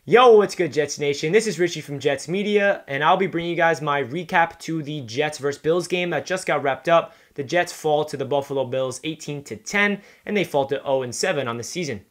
Yo, what's good, Jets Nation? This is Richie from Jets Media, and I'll be bringing you guys my recap to the Jets vs. Bills game that just got wrapped up. The Jets fall to the Buffalo Bills 18-10, and they fall to 0-7 on the season.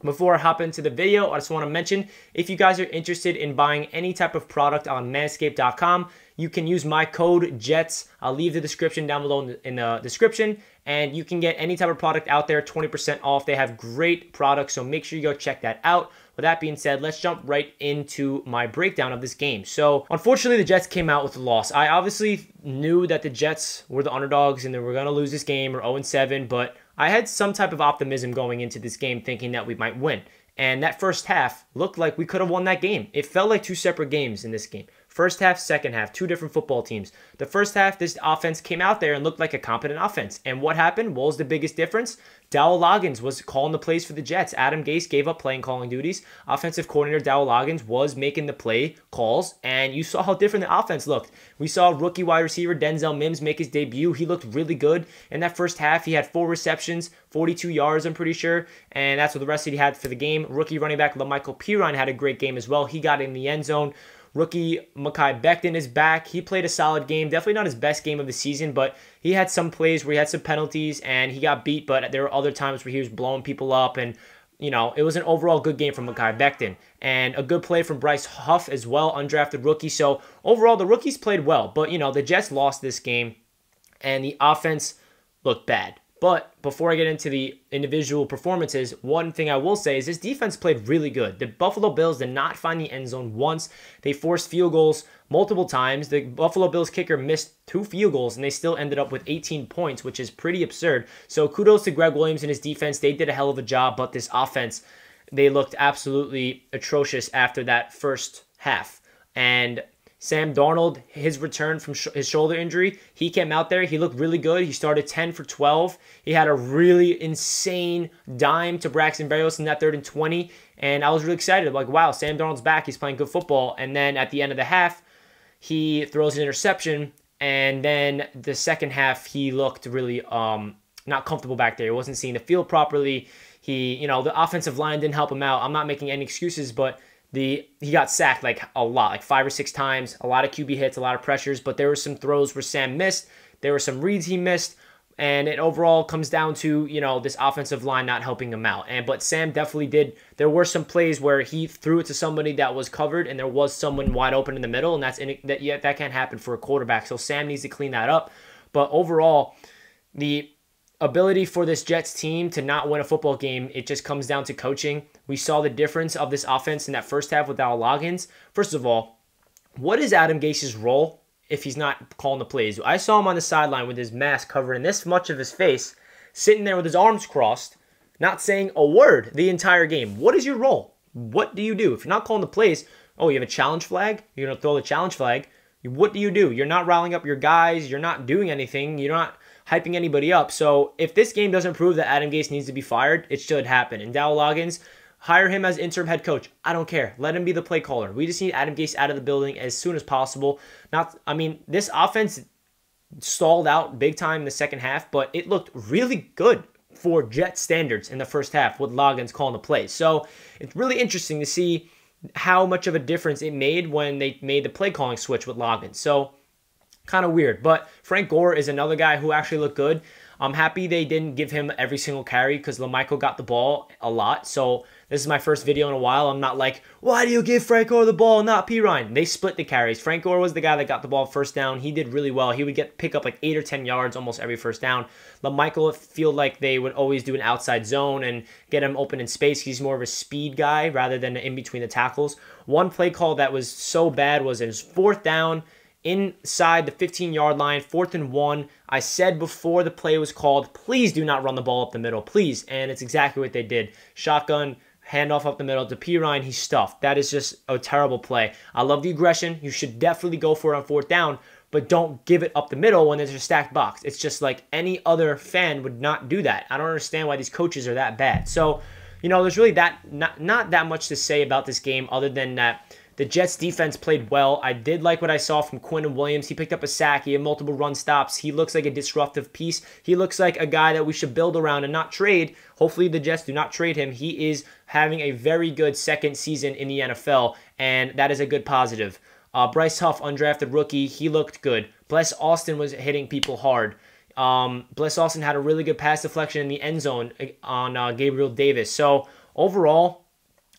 Before I hop into the video, I just want to mention, if you guys are interested in buying any type of product on manscaped.com, you can use my code JETS. I'll leave the description down below in the description, and you can get any type of product out there, 20% off. They have great products, so make sure you go check that out. With that being said, let's jump right into my breakdown of this game. So, unfortunately, the Jets came out with a loss. I obviously knew that the Jets were the underdogs and they were going to lose this game or 0-7, but I had some type of optimism going into this game thinking that we might win. And that first half looked like we could have won that game. It felt like two separate games in this game. First half, second half, two different football teams. The first half, this offense came out there and looked like a competent offense. And what happened? What was the biggest difference? Dowell Loggins was calling the plays for the Jets. Adam Gase gave up playing calling duties. Offensive coordinator Dowell Loggins was making the play calls, and you saw how different the offense looked. We saw rookie wide receiver Denzel Mims make his debut. He looked really good. In that first half, he had 4 receptions, 42 yards, I'm pretty sure, and that's what the rest of he had for the game. Rookie running back LaMichael Pirine had a great game as well. He got in the end zone. Rookie Mekhi Becton is back. He played a solid game. Definitely not his best game of the season, but he had some plays where he had some penalties and he got beat, but there were other times where he was blowing people up, and you know, it was an overall good game from Mekhi Becton. And a good play from Bryce Huff as well, undrafted rookie. So overall, the rookies played well, but you know, the Jets lost this game and the offense looked bad. But before I get into the individual performances, one thing I will say is this defense played really good. The Buffalo Bills did not find the end zone once. They forced field goals multiple times. The Buffalo Bills kicker missed 2 field goals, and they still ended up with 18 points, which is pretty absurd. So kudos to Greg Williams and his defense. They did a hell of a job, but this offense, they looked absolutely atrocious after that first half. And Sam Darnold, his return from his shoulder injury, he came out there. He looked really good. He started 10 for 12. He had a really insane dime to Braxton Berrios in that 3rd and 20. And I was really excited. Like, wow, Sam Darnold's back. He's playing good football. And then at the end of the half, he throws an interception. And then the second half, he looked really not comfortable back there. He wasn't seeing the field properly. The offensive line didn't help him out. I'm not making any excuses, but he got sacked like a lot, like 5 or 6 times, a lot of QB hits, a lot of pressures, but there were some throws where Sam missed. There were some reads he missed, and it overall comes down to, this offensive line not helping him out. But Sam definitely did. There were some plays where he threw it to somebody that was covered, and there was someone wide open in the middle, and that can't happen for a quarterback. So Sam needs to clean that up. But overall, the ability for this Jets team to not win a football game, it just comes down to coaching. We saw the difference of this offense in that first half with Dowell Loggins. First of all, what is Adam Gase's role if he's not calling the plays? I saw him on the sideline with his mask covering this much of his face, sitting there with his arms crossed, not saying a word the entire game. What is your role? What do you do? If you're not calling the plays, oh, you have a challenge flag? You're going to throw the challenge flag. What do? You're not riling up your guys. You're not doing anything. You're not hyping anybody up. So if this game doesn't prove that Adam Gase needs to be fired, it should happen. And Dowell Loggins, hire him as interim head coach. I don't care. Let him be the play caller. We just need Adam Gase out of the building as soon as possible. This offense stalled out big time in the second half, but it looked really good for Jet standards in the first half with Loggins calling the plays. So it's really interesting to see how much of a difference it made when they made the play calling switch with Loggins. So kind of weird, but Frank Gore is another guy who actually looked good. I'm happy they didn't give him every single carry because LaMichael got the ball a lot. So this is my first video in a while. I'm not like, why do you give Frank Gore the ball, not Pirine? They split the carries. Frank Gore was the guy that got the ball first down. He did really well. He would pick up like 8 or 10 yards almost every first down. LaMichael feel like they would always do an outside zone and get him open in space. He's more of a speed guy rather than in between the tackles. One play call that was so bad was in 4th down, inside the 15-yard line, 4th and 1. I said before the play was called, please do not run the ball up the middle, please. And it's exactly what they did. Shotgun, handoff up the middle to Pirine, he's stuffed. That is just a terrible play. I love the aggression. You should definitely go for it on 4th down, but don't give it up the middle when there's a stacked box. It's just like any other fan would not do that. I don't understand why these coaches are that bad. So, there's really not that much to say about this game other than that the Jets defense played well. I did like what I saw from Quinnen Williams. He picked up a sack. He had multiple run stops. He looks like a disruptive piece. He looks like a guy that we should build around and not trade. Hopefully the Jets do not trade him. He is having a very good second season in the NFL, and that is a good positive. Bryce Huff, undrafted rookie, he looked good. Bless Austin was hitting people hard. Bless Austin had a really good pass deflection in the end zone on Gabriel Davis. So overall,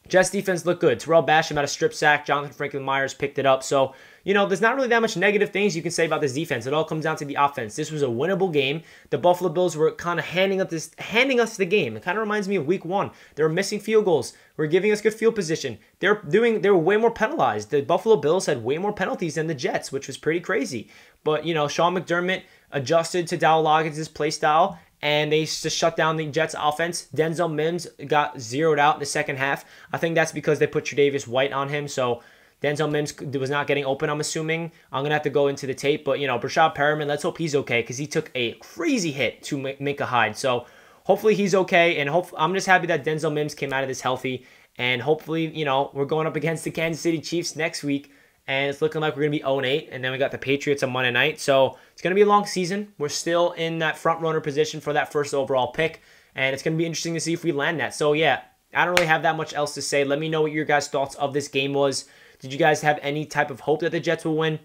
Jets defense looked good. Terrell Basham had a strip sack. Jonathan Franklin Myers picked it up. So, there's not really that much negative things you can say about this defense. It all comes down to the offense. This was a winnable game. The Buffalo Bills were kind of handing us the game. It kind of reminds me of week 1. They were missing field goals. We're giving us good field position. They were way more penalized. The Buffalo Bills had way more penalties than the Jets, which was pretty crazy. But, Sean McDermott adjusted to Dowell Loggins' play style, and they just shut down the Jets offense. Denzel Mims got zeroed out in the second half. I think that's because they put Tre'Davious White on him, so Denzel Mims was not getting open, I'm assuming. I'm going to have to go into the tape, but, Brashad Perriman, let's hope he's okay, because he took a crazy hit to Micah Hyde. So hopefully he's okay, and I'm just happy that Denzel Mims came out of this healthy, and hopefully, we're going up against the Kansas City Chiefs next week, and it's looking like we're going to be 0-8, and then we got the Patriots on Monday night. So it's going to be a long season. We're still in that front-runner position for that first overall pick, and it's going to be interesting to see if we land that. So, yeah, I don't really have that much else to say. Let me know what your guys' thoughts of this game was. Did you guys have any type of hope that the Jets will win?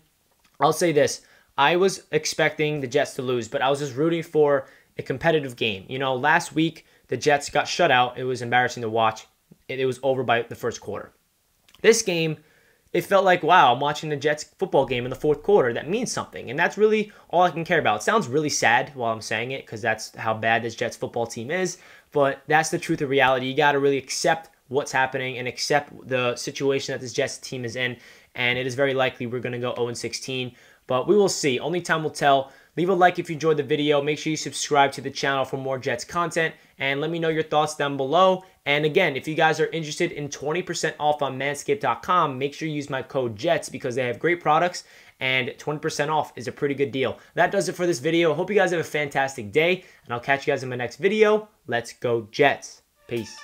I'll say this. I was expecting the Jets to lose, but I was just rooting for a competitive game. Last week, the Jets got shut out. It was embarrassing to watch. It was over by the first quarter. This game, it felt like, wow, I'm watching the Jets football game in the fourth quarter. That means something, and that's really all I can care about. It sounds really sad while I'm saying it because that's how bad this Jets football team is, but that's the truth of reality. You got to really accept what's happening and accept the situation that this Jets team is in, and it is very likely we're going to go 0-16, but we will see. Only time will tell. Leave a like if you enjoyed the video. Make sure you subscribe to the channel for more Jets content, and let me know your thoughts down below. And again, if you guys are interested in 20% off on manscaped.com, make sure you use my code JETS because they have great products, and 20% off is a pretty good deal. That does it for this video. Hope you guys have a fantastic day, and I'll catch you guys in my next video. Let's go Jets. Peace.